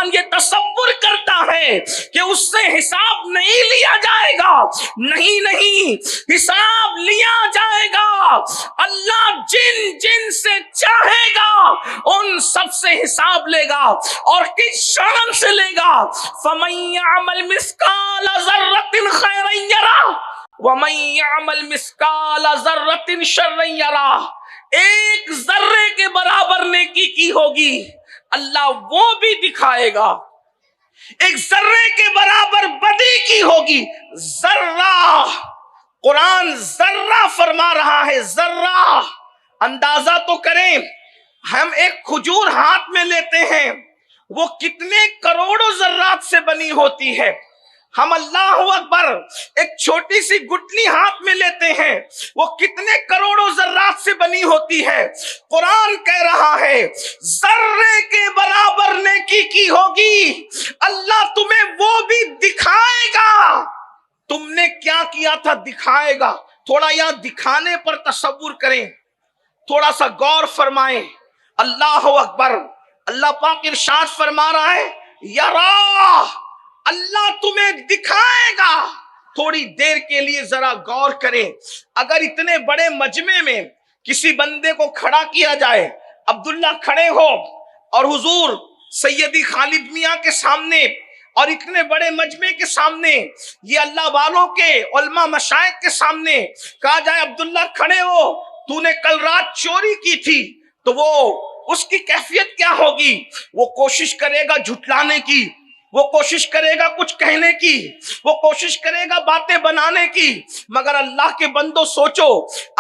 انسان یہ تصور کرتا ہے کہ اس سے حساب نہیں لیا جائے گا، نہیں، حساب لیا جائے گا۔ اللہ جن جن سے چاہے گا ان سب سے حساب لے گا، اور کس شان سے لے گا؟ فَمَن يَعْمَلْ مِثْقَالَ ذَرَّةٍ خَيْرًا يَرَهُ وَمَن يَعْمَلْ مِثْقَالَ ذَرَّةٍ شَرًّا يَرَهُ۔ ایک ذرے کے برابر نیکی کی ہوگی اللہ وہ بھی دکھائے گا، ایک ذرے کے برابر بدی کی ہوگی ذرہ، قرآن ذرہ فرما رہا ہے، ذرہ۔ اندازہ تو کریں، ہم ایک کھجور ہاتھ میں لیتے ہیں، وہ کتنے کروڑوں ذرات سے بنی ہوتی ہے۔ ہم اللہ اکبر ایک چھوٹی سی گٹلی ہاتھ میں لیتے ہیں، وہ کتنے کروڑوں ذرات سے بنی ہوتی ہے۔ قرآن کہہ رہا ہے ذرے کے برابر نیکی کی ہوگی اللہ تمہیں وہ بھی دکھائے گا۔ تم نے کیا کیا تھا دکھائے گا۔ تھوڑا یہاں دکھانے پر تصور کریں، تھوڑا سا غور فرمائیں۔ اللہ اکبر، اللہ پاک ارشاد فرما رہا ہے یرا، اللہ تمہیں دکھائے گا۔ تھوڑی دیر کے لیے ذرا غور کریں، اگر اتنے بڑے مجمع میں کسی بندے کو کھڑا کیا جائے، عبداللہ کھڑے ہو اور حضور سیدی خالد میاں کے سامنے اور اتنے بڑے مجمع کے سامنے، یہ اللہ والوں کے علماء مشائخ کے سامنے کہا جائے عبداللہ کھڑے ہو، تو نے کل رات چوری کی تھی، تو وہ اس کی کیفیت کیا ہوگی؟ وہ کوشش کرے گا جھٹلانے کی، وہ کوشش کرے گا کچھ کہنے کی، وہ کوشش کرے گا باتیں بنانے کی۔ مگر اللہ کے بندو سوچو،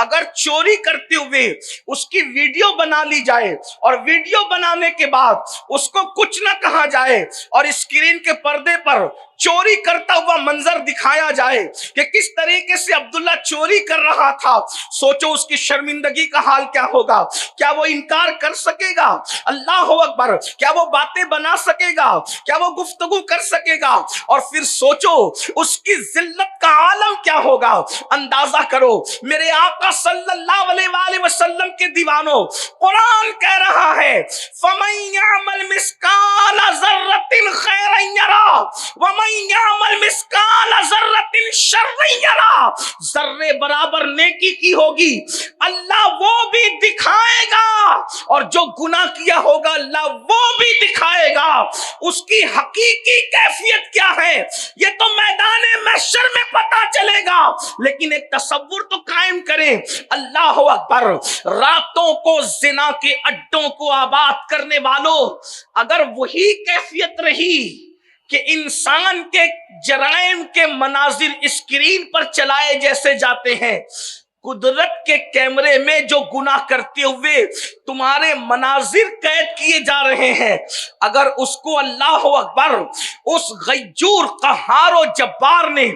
اگر چوری کرتے ہوئے اس کی ویڈیو بنا لی جائے اور ویڈیو بنانے کے بعد اس کو کچھ نہ کہا جائے اور اسکرین کے پردے پر چوری کرتا ہوا منظر دکھایا جائے کہ کس طریقے سے عبداللہ چوری کر رہا تھا، سوچو اس کی شرمندگی کا حال کیا ہوگا۔ کیا وہ انکار کر سکے گا؟ اللہ اکبر، کیا وہ باتیں بنا سکے گا؟ کیا وہ گفتگو کر سکے گا؟ اور پھر سوچو اس کی ذلت کا عالم کیا ہوگا۔ اندازہ کرو میرے آقا صلی اللہ علیہ وآلہ وسلم کے دیوانوں، قرآن کہہ رہا ہے فَمَن يَعْمَلْ مِثْقَالَ ذَرَّةٍ خَيْرًا يَرَهُ وَمَن يَعْمَلْ مِثْقَالَ ذَرَّةٍ شَرًّا يَرَهُ۔ ذرے برابر نیکی کی ہوگی اللہ وہ بھی دکھائے گا، اور جو گناہ کیا ہوگا اللہ وہ بھی دکھائے گا۔ اس کی حقیقی کیفیت کیا ہے یہ تو میدان محشر میں پتا چلے گا، لیکن ایک تصور تو قائم کریں۔ اللہ اکبر، راتوں کو زنا کے اڈوں کو آباد کرنے والوں، اگر وہی کیفیت رہی کہ انسان کے جرائم کے مناظر اسکرین پر چلائے جیسے جاتے ہیں، قدرت کے کیمرے میں جو گناہ کرتے ہوئے تمہارے مناظر قید کیے جا رہے ہیں، اگر اس کو اللہ اکبر اس غیور قہار و جبار نے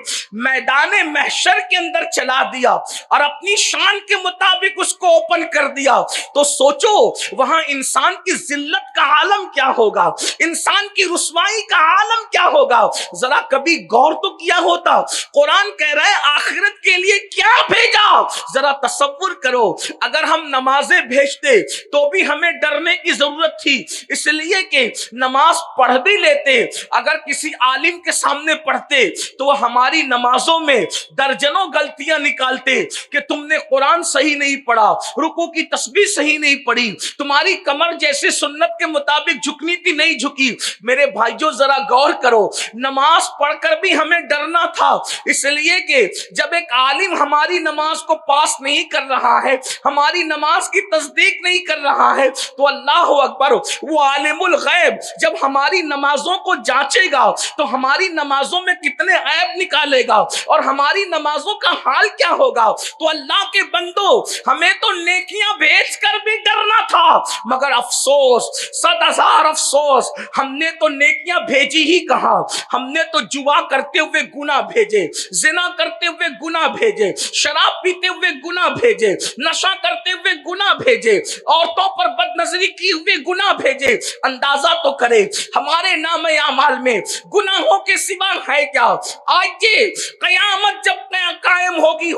میدان محشر کے اندر چلا دیا اور اپنی شان کے مطابق اس کو اوپن کر دیا، تو سوچو وہاں انسان کی ذلت کا عالم کیا ہوگا، انسان کی رسوائی کا عالم کیا ہوگا۔ ذرا کبھی غور تو کیا ہوتا۔ قرآن کہہ رہا ہے آخرت کے لیے کیا بھیجا۔ ذرا تصور کرو، اگر ہم نمازیں بھیجتے تو بھی ہمیں ڈرنے کی ضرورت تھی، اس لیے کہ نماز پڑھ بھی لیتے، اگر کسی عالم کے سامنے پڑھتے تو وہ ہماری نمازوں میں درجنوں غلطیاں نکالتے کہ تم نے قرآن صحیح نہیں پڑھا، رکوع کی تسبیح صحیح نہیں پڑھی، تمہاری کمر جیسے سنت کے مطابق جھکنی تھی نہیں جھکی۔ میرے بھائیوں ذرا غور کرو، نماز پڑھ کر بھی ہمیں ڈرنا تھا، اس لیے کہ جب ایک عالم ہماری نماز کو پاس نہیں کر رہا ہے، ہماری نماز کی تصدیق نہیں کر رہا ہے، تو اللہ اکبر وہ عالم الغیب جب ہماری نمازوں کو جانچے گا تو ہماری نمازوں میں کتنے عیب نکالے گا اور ہماری نمازوں کا حال کیا ہوگا۔ تو اللہ کے بندو، ہمیں تو نیکیاں بھیج کر بھی ڈرنا تھا، مگر افسوس، 100,000 افسوس، ہم نے تو نیکیاں بھیجی ہی کہاں، ہم نے تو جوا کرتے ہوئے گناہ بھیجے، زنا کرتے ہوئے گناہ بھیجے، شراب پیتے हुए गुनाह भेजे, नशा करते हुए गुनाह भेजे, औरतों पर बदनजरी की हुए गुनाह भेजे। अंदाजा तो करे हमारे नाम आमाल में गुनाहों के सिवा है क्या? आइए, कयामत जब कायम होगी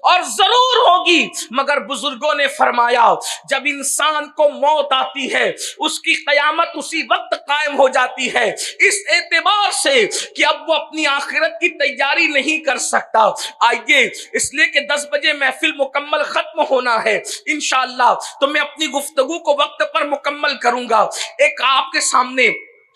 और जरूर होगी, मगर बुजुर्गों ने फरमाया जब इंसान को मौत आती है उसकी कयामत उसी वक्त कायम हो जाती है, इस एतबार से कि अब वो अपनी आखिरत की तैयारी नहीं कर सकता। आइए, इसलिए कि 10 बजे महफिल मुकम्मल खत्म होना है इंशाअल्लाह, तो मैं अपनी गुफ्तगू को वक्त पर मुकम्मल करूंगा। एक आपके सामने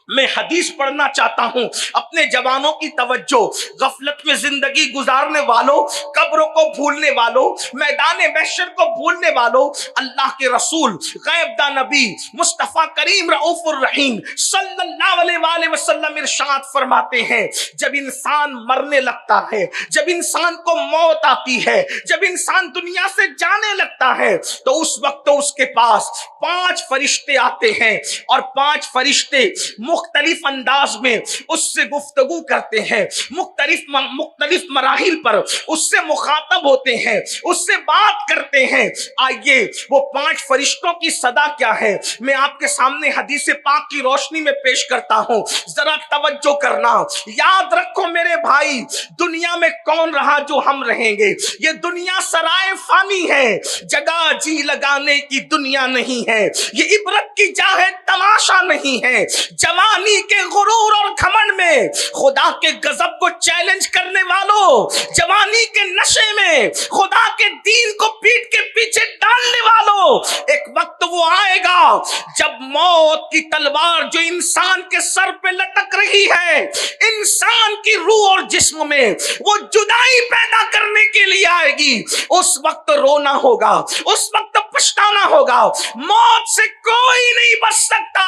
मैं हदीस पढ़ना चाहता हूं। अपने जवानों की तवज्जो, गफलत में जिंदगी गुजारने वालों, कब्रों को भूलने वालों, मैदान महशर को भूलने वालों, अल्लाह के रसूल गैबदा नबी मुस्तफा करीम रऊफुर रहीम सल्लल्लाहु अलैहि वसल्लम इरशाद फरमाते हैं, जब इंसान मरने लगता है, जब इंसान को मौत आती है, जब इंसान दुनिया से जाने लगता है, तो उस वक्त उसके पास 5 फरिश्ते आते हैं और 5 फरिश्ते मुख्तलिफ अंदाज में उससे गुफ्तगू करते हैं, मुख्तलिफ मराहिल पर उससे मुखातब होते हैं, उससे बात करते हैं। आइए, वो 5 फरिश्तों की सदा क्या है मैं आपके सामने हदीस पाक की रोशनी में पेश करता हूं, जरा तवज्जो करना। याद रखो मेरे भाई, दुनिया में कौन रहा जो हम रहेंगे। ये दुनिया सराय फानी है, जगह जी लगाने की दुनिया नहीं है। ये इबरत की जाहे तमाशा नहीं है। जवानी के गुरूर और घमंड में खुदा के गजब को चैलेंज करने वालों, जवानी के नशे में खुदा के दीन को पीठ के पीछे डालने वालों, एक वक्त वो आएगा जब मौत की तलवार जो इंसान के सर पे लटक रही है, इंसान की रूह और जिस्म में वो जुदाई पैदा करने के लिए आएगी। उस वक्त रोना होगा, उस वक्त पछताना होगा। मौत से कोई नहीं बच सकता।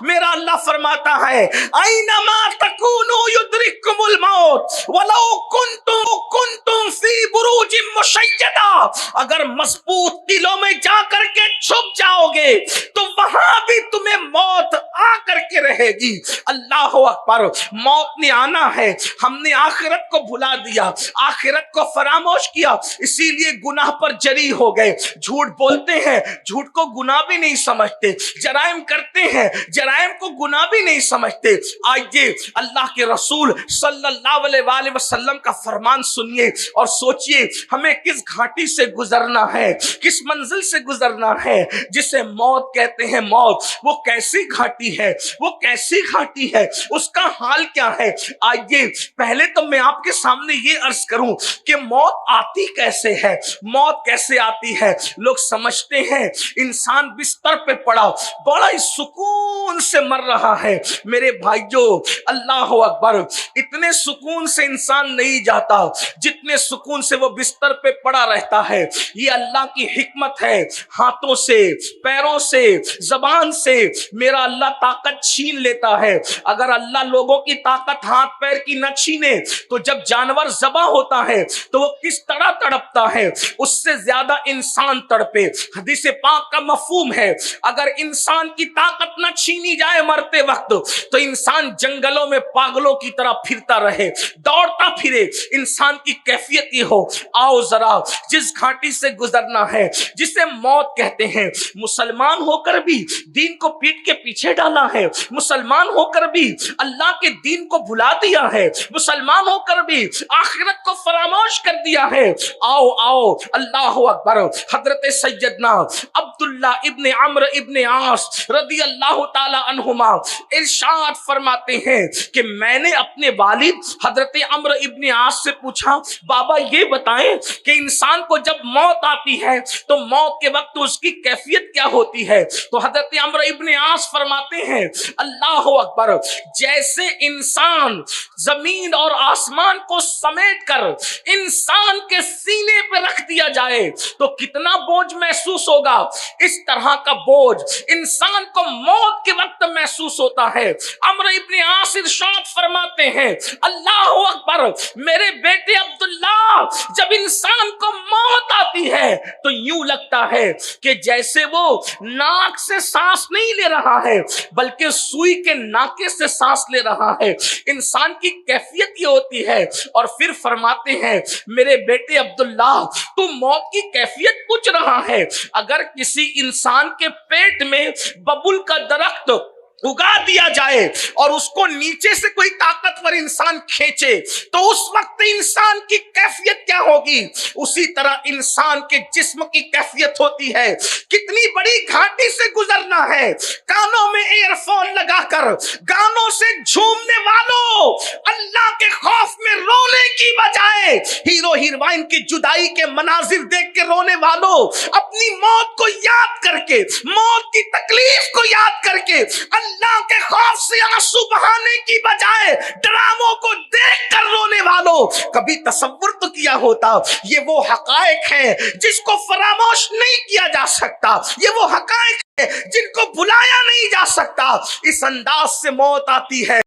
मेरा अल्लाह फरमाता है, ऐनमा तकूनु युद्रिकुमुल मौत वलौ कुंतुम फी बुरूजिम मुशय्यदा। अगर मजबूत किलों में जाकर के छुप जाओगे तो वहां भी तुम्हें मौत आकर के रहेगी। अल्लाह अकबर। मौत ने आना है, हमने आखिरत को भुला दिया, आखिरत को फरामोश किया, इसीलिए गुनाह पर जरी हो गए। झूठ बोलते हैं, झूठ को गुनाह भी नहीं समझते। जराइम करते हैं, जराइम को गुनाह भी नहीं समझते। आइए, अल्लाह के रसूल सल्लल्लाहु अलैहि वसल्लम का फरमान सुनिए और सोचिए हमें किस घाटी से गुजरना है, किस मंजिल से गुजरना है जिसे मौत कहते हैं। मौत वो कैसी घाटी है, वो कैसी घाटी है, उसका हाल क्या है। आइए, पहले तो मैं आपके सामने ये अर्ज करूं कि मौत आती कैसे है, मौत कैसे आती है। लोग समझते हैं इंसान बिस्तर पे पड़ा बड़ा ही सुकून से मर रहा है। मेरे भाइयों, अल्लाह अकबर, इतने सुकून से इंसान नहीं जाता जितने सुकून से वो बिस्तर पे पड़ा रहता है। ये अल्लाह की हिकमत है। हाथों से, पैरों से, जबान से मेरा अल्लाह ताकत छीन लेता है। अगर अल्लाह लोगों की ताकत हाथ पैर की न छीने तो जब जानवर ज़बा होता है तो वो किस तरह तड़पता है, उससे ज्यादा इंसान तड़पे। हदीस पाक का मफहूम है, अगर इंसान की ताकत न छीनी जाए मरते वक्त तो इंसान जंगलों में पागलों की तरह फिरता रहे, दौड़ता फिरे। इंसान की कैफियत ये हो। आओ जरा, जिस घाटी से गुजरना है जिसे मौत कहते हैं, मुसलमान होकर भी दीन को पीठ के पीछे डाला है, मुसलमान होकर भी अल्लाह के दीन को भुला दिया है, मुसलमान होकर भी आखिरत को फरामोश कर दिया है। आओ आओ, अल्लाह अकबर। हजरत सैयदना अब्दुल्ला इब्ने अम्र इब्ने आस रदी अल्लाह ताला अन्हुमा इरशाद फरमाते हैं कि मैंने अपने वालिद हजरत अम्र इब्ने आस से पूछा, बाबा ये बताएं कि इंसान को जब मौत आती है तो मौत के वक्त उसकी कैफियत क्या होती है। तो हजरत अम्र इब्ने आस फरमाते हैं, अल्लाह अकबर, जैसे इंसान जमीन और आसमान को समेट कर इंसान के सीने पे रख दिया जाए तो कितना बोझ महसूस होगा, इस तरह का बोझ इंसान को मौत के वक्त महसूस होता है। अम्र इब्ने आस इरशाद साथ फरमाते हैं, अल्लाह अकबर, मेरे बेटे अब्दुल्ला, जब इंसान को मौत आती है तो यूं लगता है कि जैसे वो नाक से सांस नहीं ले रहा है बल्कि सुई के नाके से सांस ले रहा है। इंसान की कैफियत ये होती है। और फिर फरमाते हैं, मेरे बेटे अब्दुल्ला, तू मौत की कैफियत पूछ रहा है। अगर किसी इंसान के पेट में बबुल का दरख्त उगा दिया जाए और उसको नीचे से कोई ताकतवर इंसान खींचे तो उस वक्त इंसान की कैफियत क्या होगी? उसी तरह इंसान के जिस्म की कैफियत होती है। कितनी बड़ी घाटी से गुजरना है, कानों में ईयरफोन लगाकर गानों से झूमने वालों, अल्लाह के खौफ में रोने की बजाय हीरो हीरोइन की जुदाई के मनाजिर देख के रोने वालों, अपनी मौत को याद करके, मौत की तकलीफ को याद करके अल्लाह के खौफ से आंसू बहाने की बजाय ड्रामों को देखकर रोने वालों, कभी तसव्वुर तो किया होता ये वो हकायक है जिसको फरामोश नहीं किया जा सकता, ये वो हकायक है जिनको भुलाया नहीं जा सकता। इस अंदाज से मौत आती है।